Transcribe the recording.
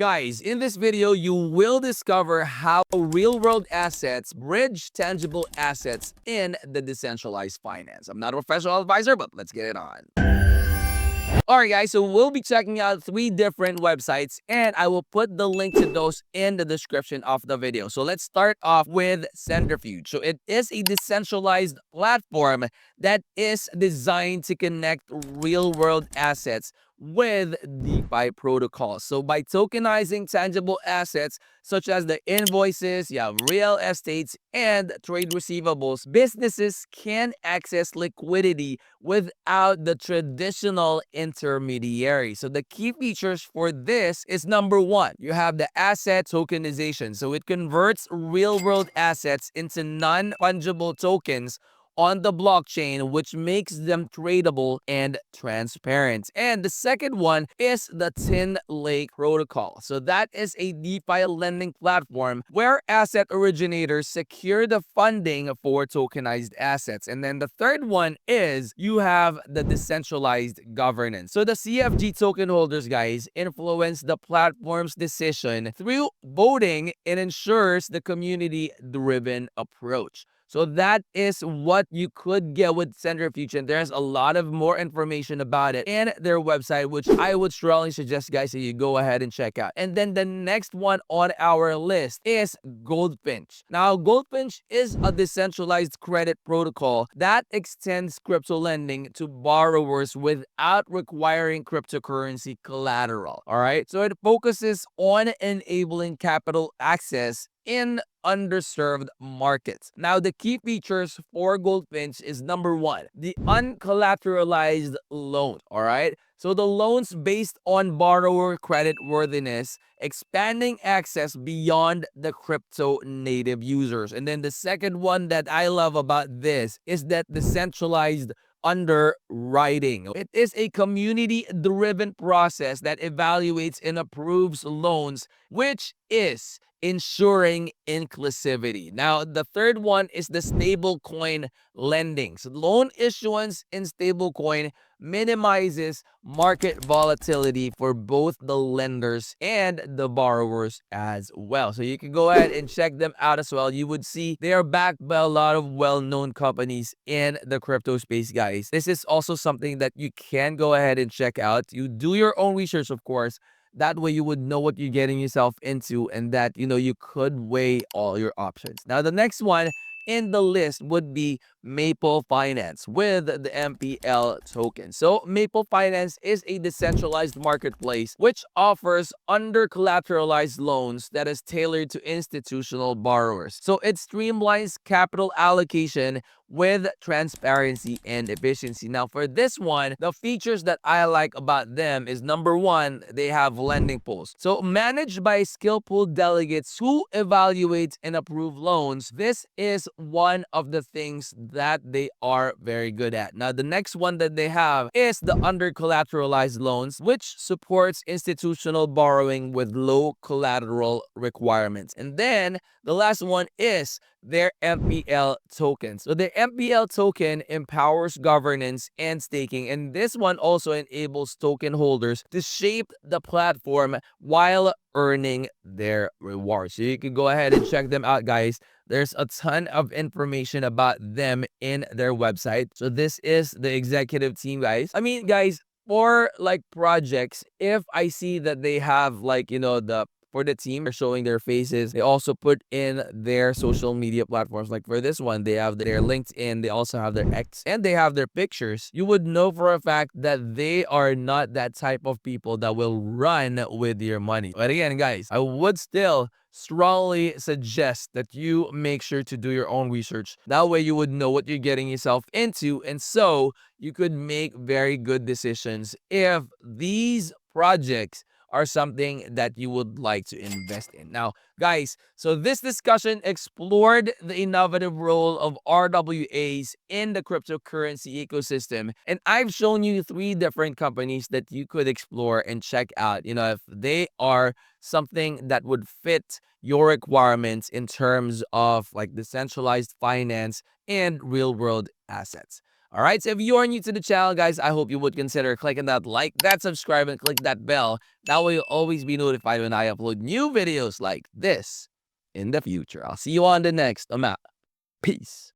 Guys, in this video, you will discover how real-world assets bridge tangible assets in the decentralized finance. I'm not a professional advisor, but let's get it on. Alright guys, so we'll be checking out 3 different websites and I will put the link to those in the description of the video. So let's start off with Centrifuge. So it is a decentralized platform that is designed to connect real-world assets with DeFi protocols. So by tokenizing tangible assets such as the invoices, real estates, and trade receivables, businesses can access liquidity without the traditional intermediary. So the key features for this is number one, you have the asset tokenization. So it converts real-world assets into non-fungible tokens on the blockchain, which makes them tradable and transparent. And the second one is the Tin Lake protocol. So that is a DeFi lending platform where asset originators secure the funding for tokenized assets. And then the third one is you have the decentralized governance. So the CFG token holders, guys, influence the platform's decision through voting and ensures the community-driven approach. So that is what you could get with Centrifuge, and there's a lot of more information about it in their website, which I would strongly suggest, guys, that you go ahead and check out. And then the next one on our list is Goldfinch. Now, Goldfinch is a decentralized credit protocol that extends crypto lending to borrowers without requiring cryptocurrency collateral. All right, so it focuses on enabling capital access in underserved markets. Now, the key features for Goldfinch is number one, the uncollateralized loan. All right. So the loans based on borrower credit worthiness, expanding access beyond the crypto native users. And then the second one that I love about this is that decentralized underwriting. It is a community-driven process that evaluates and approves loans, which is ensuring inclusivity. Now, the third one is the stablecoin lending. So loan issuance in stablecoin minimizes market volatility for both the lenders and the borrowers as well. So you can go ahead and check them out as well. You would see they are backed by a lot of well-known companies in the crypto space, guys. This is also something that you can go ahead and check out. You do your own research, of course. That way you would know what you're getting yourself into and that, you could weigh all your options. Now, the next one in the list would be Maple Finance with the MPL token. So Maple Finance is a decentralized marketplace which offers under-collateralized loans that is tailored to institutional borrowers. So it streamlines capital allocation with transparency and efficiency. Now, for this one, the features that I like about them is number one, they have lending pools. So managed by skillful delegates who evaluate and approve loans. This is one of the things that they are very good at. Now, the next one that they have is the under-collateralized loans, which supports institutional borrowing with low collateral requirements. And then the last one is their MPL token. So the MPL token empowers governance and staking, and this one also enables token holders to shape the platform while earning their rewards. So you can go ahead and check them out, guys. There's a ton of information about them in their website. So this is the executive team, guys. I mean, guys, for like projects, if I see that they have like, the for the team are showing their faces, they also put in their social media platforms. Like for this one, they have their LinkedIn, they also have their X, and they have their pictures. You would know for a fact that they are not that type of people that will run with your money. But again, guys, I would still strongly suggest that you make sure to do your own research. That way you would know what you're getting yourself into, and so you could make very good decisions if these projects are something that you would like to invest in. Now, guys, so this discussion explored the innovative role of RWAs in the cryptocurrency ecosystem. And I've shown you 3 different companies that you could explore and check out, if they are something that would fit your requirements in terms of like decentralized finance and real world assets. All right, so if you are new to the channel, guys, I hope you would consider clicking that like, that subscribe, and click that bell. That way you'll always be notified when I upload new videos like this in the future. I'll see you on the next. I'm out. Peace.